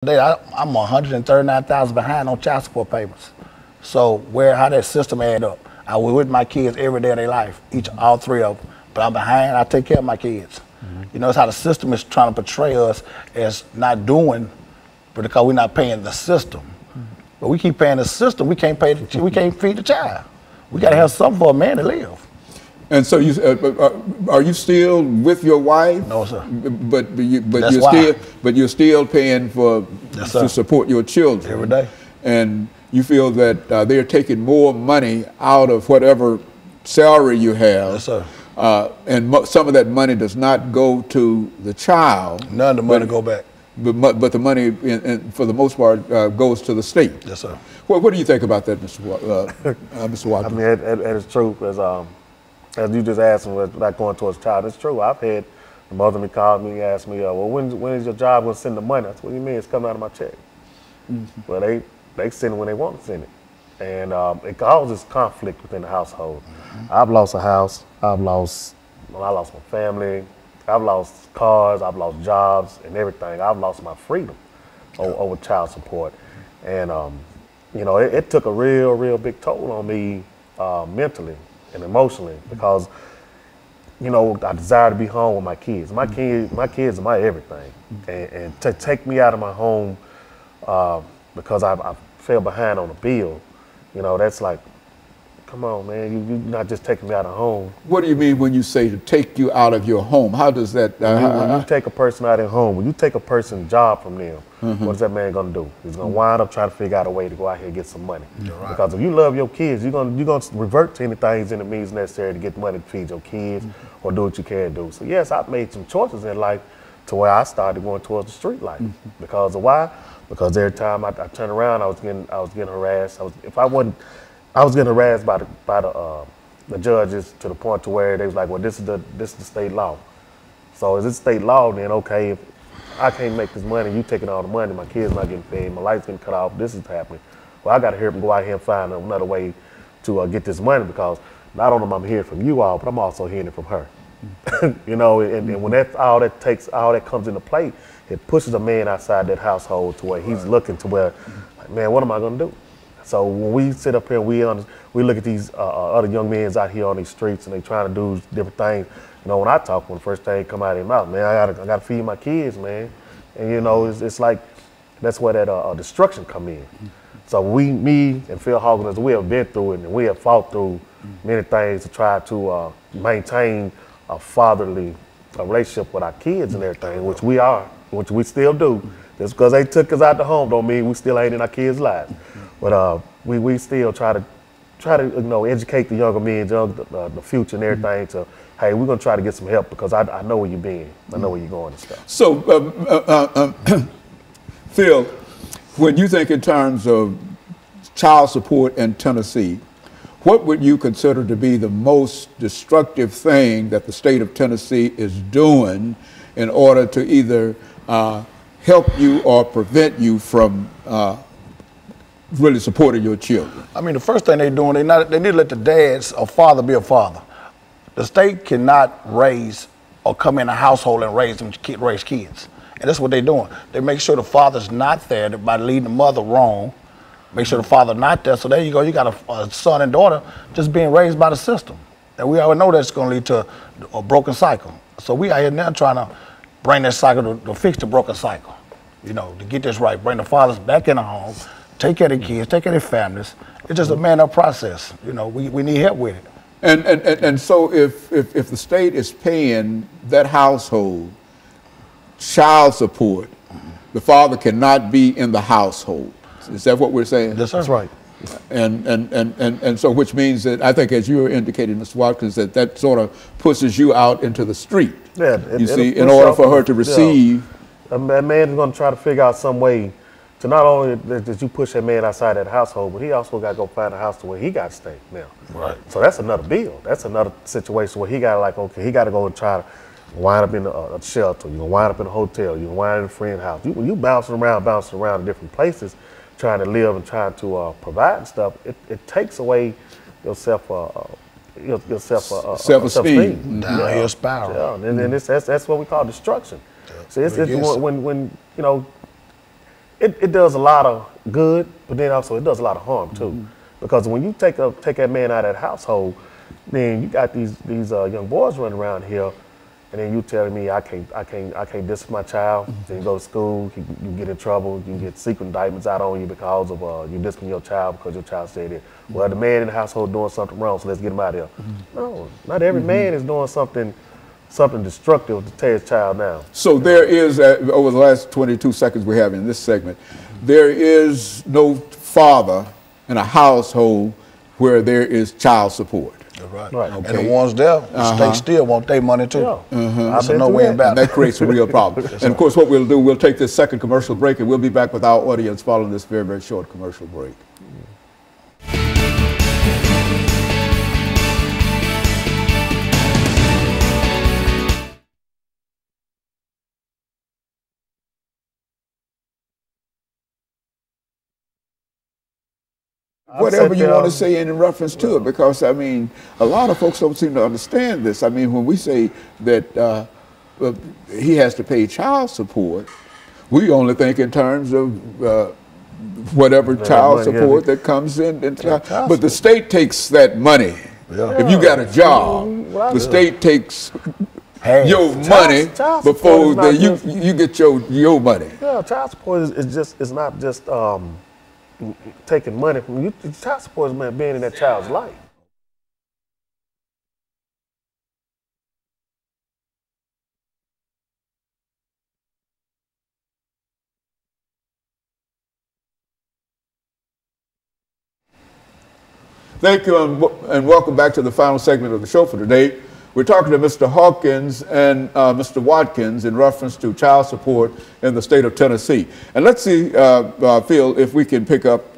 I'm 139,000 behind on child support payments. So how that system add up? I was with my kids every day of their life, all three of them. But I'm behind. I take care of my kids. You know, it's how the system is trying to portray us as not doing, but because we're not paying the system. But we keep paying the system. We can't we can't feed the child. We got to have something for a man to live. And so are you still with your wife? No, sir. But you're still paying to support your children every day. And you feel that they're taking more money out of whatever salary you have. Yes, sir. And some of that money does not go to the child. None of the money go back. But the money, for the most part, goes to the state. Yes, sir. What do you think about that, Mr. Watkins? I mean, it is true. As you just asked me, about going towards child, it's true. I've had the mother call me, ask me, well, when is your job going to send the money? I said, what do you mean? It's coming out of my check. Well, they send it when they want to send it. And it causes conflict within the household. I've lost a house. I lost my family. I've lost cars. I've lost jobs and everything. I've lost my freedom over child support. And, you know, it took a real big toll on me mentally and emotionally because, you know, I desire to be home with my kids. My kids are my everything. And to take me out of my home because I fell behind on a bill, you know, that's like, come on, man, you're not just taking me out of home. What do you mean when you say to take you out of your home? How does that? When you take a person out of home, when you take a person's job from them, what is that man gonna do? He's gonna wind up trying to figure out a way to go out here and get some money. Right. Because if you love your kids, you're gonna revert to anything and the means necessary to get money to feed your kids or do what you can do. So yes, I've made some choices in life to where I started going towards the street life. Because of why? Because every time I turned around, I was getting harassed. I was getting harassed by the judges to the point to where they was like, well, this is the state law. So is this state law? Then okay, if I can't make this money, you taking all the money, my kids not getting paid, my lights getting cut off, this is happening. Well, I got to hear them go out here and find another way to get this money because not only am I hearing from you all, but I'm also hearing it from her. You know, and when all that comes into play, it pushes a man outside that household to where he's looking to where, like, man, what am I gonna do? So when we sit up here and we look at these other young men out here on these streets and they trying to do different things, you know, when I talk, when the first thing come out of their mouth, man, I gotta feed my kids, man. And you know, it's like, that's where that destruction come in. So me and PHawkins, we have been through it and we have fought through many things to try to maintain a fatherly relationship with our kids and everything, which we still do. Just because they took us out the home don't mean we still ain't in our kids' lives. But we still try to you know, educate the younger men, the future and everything to, hey, we're gonna try to get some help because I know where you've been, I know where you're going and stuff. So, Phil, when you think in terms of child support in Tennessee, what would you consider to be the most destructive thing that the state of Tennessee is doing in order to either help you or prevent you from really supporting your children? I mean, the first thing they're doing, they need to let the dads or father be a father. The state cannot raise or come in a household and raise kids. And that's what they're doing. They make sure the father's not there by leading the mother wrong. Make sure the father's not there. So there you go. You got a son and daughter just being raised by the system. And we already know that's going to lead to a broken cycle. So we out here now trying to bring that cycle to fix the broken cycle. You know, to get this right, bring the fathers back in the home, take care of the kids, take care of their families. It's just a man-up process. You know, we need help with it. And so if the state is paying that household child support, the father cannot be in the household. Is that what we're saying? That's right. And so which means that I think, as you were indicating, Mr. Watkins, that sort of pushes you out into the street. Yeah, you see, in order for her to receive. A man is going to try to figure out some way to not only that you push that man outside that household, but he also got to go find a house to where he got to stay now. Right. So that's another bill. That's another situation where he got to, like, okay, he got to go and try to wind up in a shelter. You're going to wind up in a hotel. You're going to wind up in a friend's house. You bouncing around in different places, trying to live and trying to provide and stuff. It takes away your self-esteem. Downhill spiral. Yeah, and that's what we call destruction. So it's when you know, It does a lot of good, but then also it does a lot of harm too. Because when you take that man out of that household, then you got these young boys running around here, and then you telling me I can't discipline my child. Then you go to school, you get in trouble, you get secret indictments out on you because of you discipline your child because your child said it. Well, the man in the household doing something wrong, so let's get him out of here. No, not every man is doing something destructive to tear his child down. So there is, over the last 22 seconds we have in this segment, there is no father in a household where there is child support. Right. Right. Okay. And the ones there, the state still want their money too. Yeah. That's a no-win battle. And that creates a real problem. And of course, what we'll do, we'll take this second commercial break, and we'll be back with our audience following this very, very short commercial break. Whatever you want to say in reference to it, because I mean, a lot of folks don't seem to understand this. I mean, when we say that he has to pay child support, we only think in terms of whatever child support that comes in. But the state takes that money. If you got a job, the state takes your money before you get your money. Yeah, child support is not just taking money from you. Child support is being in that child's life. Thank you, and welcome back to the final segment of the show for today. We're talking to Mr. Hawkins and Mr. Watkins in reference to child support in the state of Tennessee. And let's see, Phil, if we can pick up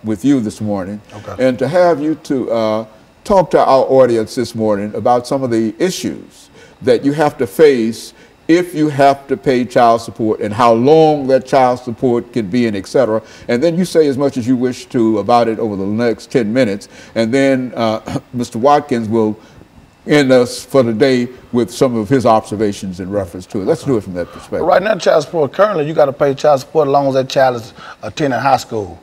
with you this morning, and to have you to talk to our audience this morning about some of the issues that you have to face if you have to pay child support, and how long that child support can be, and et cetera. And then you say as much as you wish to about it over the next 10 minutes. And then Mr. Watkins will end us for the day with some of his observations in reference to it. Let's do it from that perspective. Right now, child support, currently you got to pay child support as long as that child is attending high school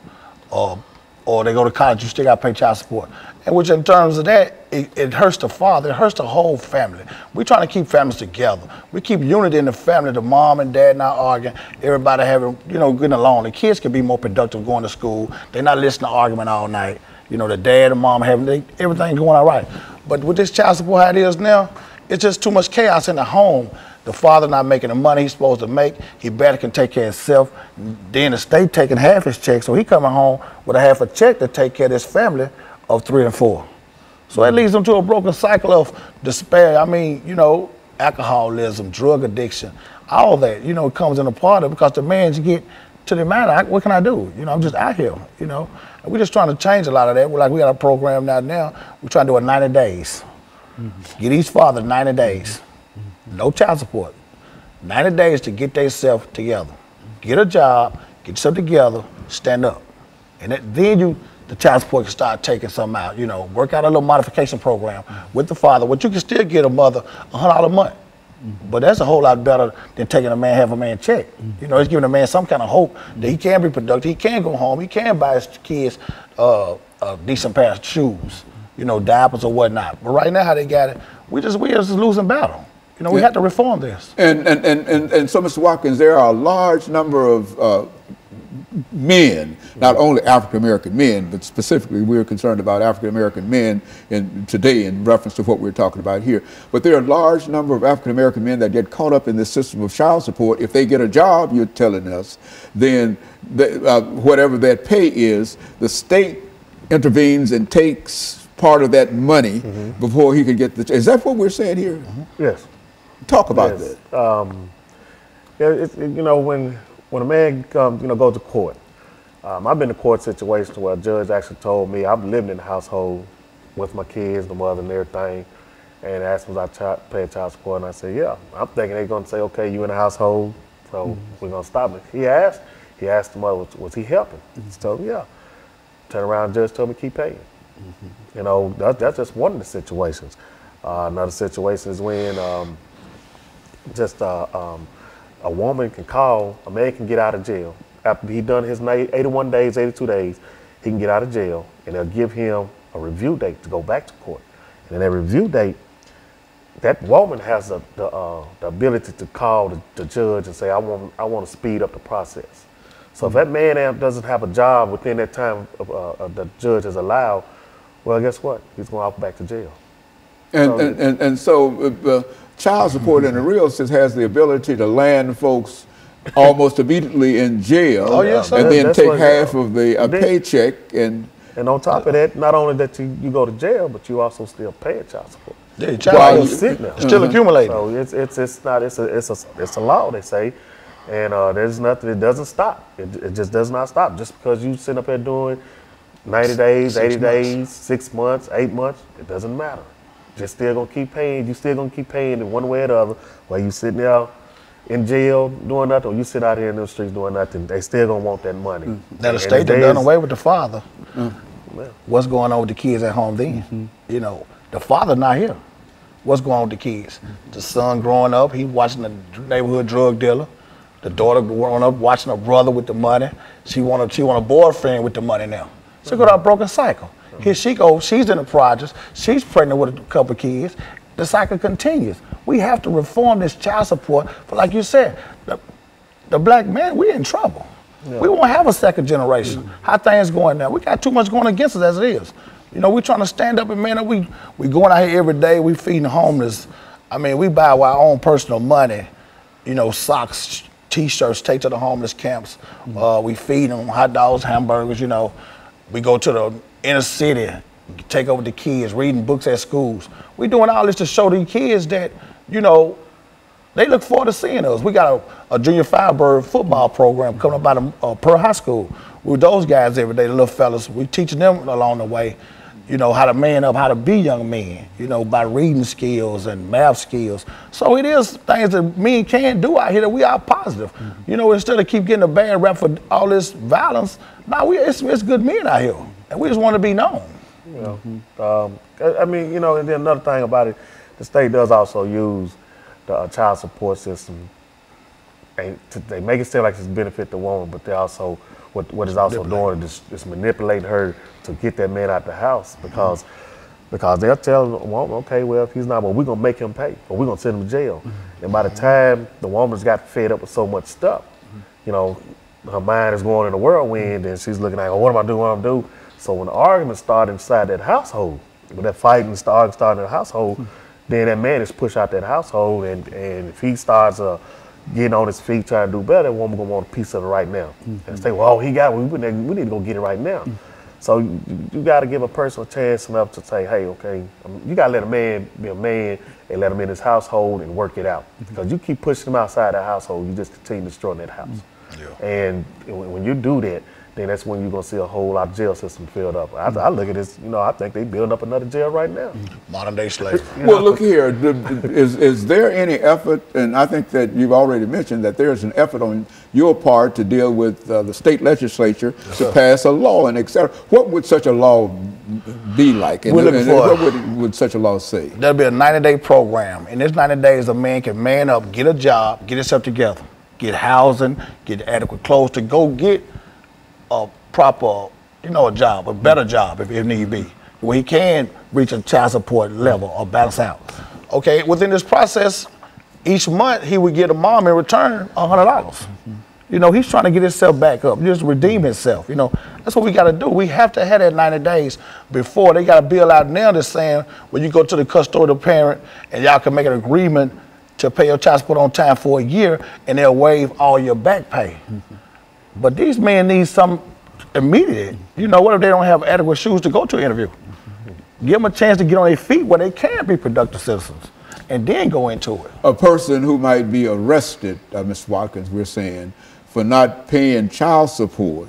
or they go to college, you still got to pay child support. And which in terms of that, it hurts the father, it hurts the whole family. We're trying to keep families together. We keep unity in the family, the mom and dad not arguing, everybody having, getting along. The kids can be more productive going to school. They're not listening to argument all night. The dad and mom having everything going all right. But with this child support how it is now, it's just too much chaos in the home. The father not making the money he's supposed to make. He better can take care of himself. Then the state taking half his check, so he coming home with a half a check to take care of his family of 3 and 4. So that leads them to a broken cycle of despair. I mean, alcoholism, drug addiction, all that, comes in a part of it, because the man's get to the man, what can I do? I'm just out here, And we're just trying to change a lot of that. We got a program now. We're trying to do it 90 days. Get each father 90 days. No child support. 90 days to get themselves together. Get a job, get yourself together, stand up. And then the child support can start taking something out. Work out a little modification program with the father, but you can still get a mother $100 a month. But that's a whole lot better than taking a man half a man check. It's giving a man some kind of hope that he can be productive, he can go home, he can buy his kids a decent pair of shoes, diapers or whatnot. But right now, how they got it, we just losing battle. We have to reform this. And so, Mr. Watkins, there are a large number of men, not only African-American men, but specifically we're concerned about African-American men today in reference to what we're talking about here. But there are a large number of African-American men that get caught up in this system of child support. If they get a job, you're telling us, then whatever that pay is, the state intervenes and takes part of that money before he can get the. Is that what we're saying here? Yes. Talk about that. When a man comes, goes to court, I've been in court situations where a judge actually told me, I'm living in the household with my kids, the mother and everything, and asked me was I paying child support, and I said, yeah. I'm thinking they're going to say, okay, you in the household, so we're going to stop it. He asked the mother, was he helping? He told me, yeah. Turn around, the judge told me keep paying. That's just one of the situations. Another situation is when a woman can call, a man can get out of jail after he done his 81 days, 82 days, he can get out of jail, and they'll give him a review date to go back to court. And in that review date, that woman has the ability to call the judge and say, I want to speed up the process. So if that man doesn't have a job within that time the judge has allowed, well, guess what? He's going off back to jail. And so child support in the real sense has the ability to land folks almost immediately in jail, Oh, yes, sir. and then That's take what- half of the paycheck. And on top of that, not only that you go to jail, but you also still pay child support. Yeah, While child you- support Sitting there. still accumulating. So it's a law, they say, and there's nothing. It doesn't stop. It just does not stop. Just because you sit up here doing 90 days, 6 80 days, 6 months, 8 months, it doesn't matter. You're still gonna keep paying. You still gonna keep paying in one way or the other. While you sitting there in jail doing nothing, or you sit out here in the streets doing nothing, they still gonna want that money. Now the And state done done away with the father. What's going on with the kids at home then? You know, the father not here. What's going on with the kids? The son growing up, he watching the neighborhood drug dealer. The daughter growing up watching her brother with the money. She want a boyfriend with the money now. So go to a broken cycle. Here she goes, she's in the projects, she's pregnant with a couple of kids. The cycle continues. We have to reform this child support. But like you said, the black man, we're in trouble. Yeah. We won't have a second generation. How things going now? We got too much going against us as it is. You know, we're trying to stand up and man up. We going out here every day, we feeding the homeless. I mean, we buy our own personal money, you know, socks, T-shirts, take to the homeless camps. We feed them hot dogs, hamburgers, you know. We go to the inner city, take over the kids, reading books at schools. We doing all this to show these kids that, you know, they look forward to seeing us. We got a junior Firebird football program coming up out of Pearl High School. We with those guys every day, the little fellas. We teaching them along the way, you know, how to man up, how to be young men, you know, by reading skills and math skills. So it is things that men can do out here that we are positive. You know, instead of keep getting a bad rap for all this violence, it's good men out here, and we just want to be known. You know, I mean, you know, and then another thing about it, the state does also use the child support system. They make it seem like it's benefit the woman, but they also what is also doing is manipulating her to get that man out the house because they'll tell the woman, okay, well, if he's not, well, we're gonna make him pay, or we're gonna send him to jail. And by the time the woman's got fed up with so much stuff, you know, her mind is going in a whirlwind, and she's looking like, oh, what am I doing? What am I doing? So when the arguments start inside that household, when that fighting starts in the household, then that man is pushed out that household, and if he starts getting on his feet trying to do better, that woman gonna want a piece of it right now. And say, well, he got it, we need to go get it right now. So you got to give a person a chance enough to say, hey, okay, you got to let a man be a man and let him in his household and work it out. Because you keep pushing him outside that household, you just continue destroying that house. Yeah. And when you do that, then that's when you're going to see a whole lot of jail system filled up. I look at this, you know, I think they building up another jail right now. Modern day slavery. Well, look here, is there any effort, and I think that you've already mentioned that there's an effort on your part to deal with the state legislature to pass a law and et cetera. What would such a law be like? And what would such a law say? There'll be a 90-day program. In this 90 days, a man can man up, get a job, get himself together, get housing, get adequate clothes to go get a proper, you know, a job, a better job if need be, where he can reach a child support level or balance out. Okay, within this process, each month he would get a mom in return $100. You know, he's trying to get himself back up, just redeem himself. You know, that's what we got to do. We have to have that 90 days before. They got a bill out now that's saying when you go to the custodial parent and y'all can make an agreement to pay your child support on time for a year, and they'll waive all your back pay. But these men need some immediate. You know, what if they don't have adequate shoes to go to an interview? Give them a chance to get on their feet where they can be productive citizens and then go into it. A person who might be arrested, Mr. Watkins, we're saying, for not paying child support,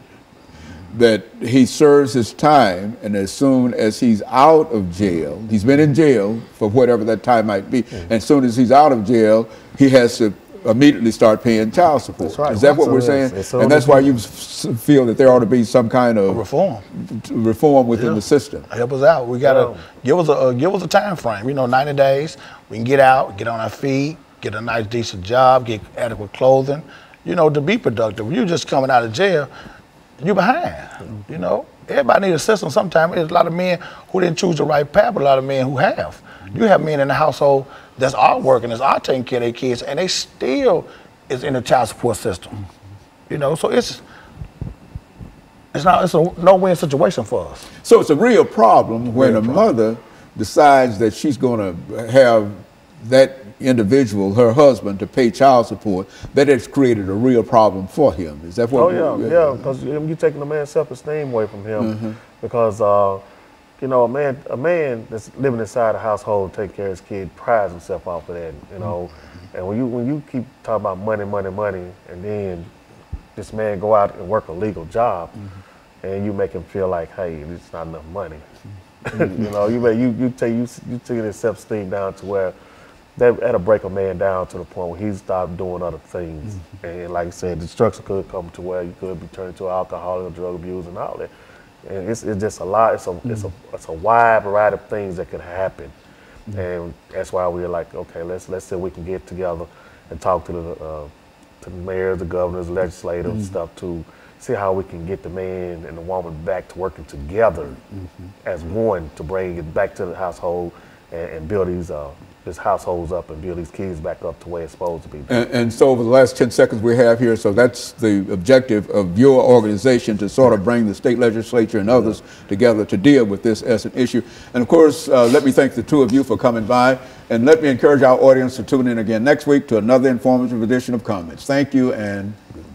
that he serves his time, and as soon as he's out of jail, he's been in jail for whatever that time might be, and as soon as he's out of jail, he has to immediately start paying child support. That's right. Is that what we're saying? And that's why you feel that there ought to be some kind of reform within the system. Help us out. We gotta give us a time frame. You know, 90 days. We can get out, get on our feet, get a nice decent job, get adequate clothing. you know, to be productive. You just coming out of jail, you behind, you know. Everybody needs a system. Sometimes there's a lot of men who didn't choose the right path, but a lot of men who have. You have men in the household that's all working, that's all taking care of their kids, and they still is in the child support system. You know, so it's a no-win situation for us. So it's a real problem when a mother decides that she's going to have that individual, her husband, to pay child support. That has created a real problem for him. Is that what? Oh yeah, because you're taking the man's self-esteem away from him. Because you know, a man that's living inside a household, taking care of his kid, prides himself off of that. You know, and when you keep talking about money, and then this man go out and work a legal job, and you make him feel like, hey, it's not enough money. You know, you take his self-esteem down to where that'll break a man down to the point where he stops doing other things. And like I said, destruction could come to where you could be turned to alcoholic or drug abuse and all that. And it's just a lot. It's a wide variety of things that could happen. And that's why we're like, okay, let's see if we can get together and talk to the mayors, the governors, legislators, and stuff to see how we can get the man and the woman back to working together as one to bring it back to the household and build these households up and build these kids back up to where it's supposed to be. And so over the last 10 seconds we have here, so that's the objective of your organization, to sort of bring the state legislature and others together to deal with this as an issue. And of course, let me thank the two of you for coming by, and let me encourage our audience to tune in again next week to another informative edition of Comments. Thank you and goodbye.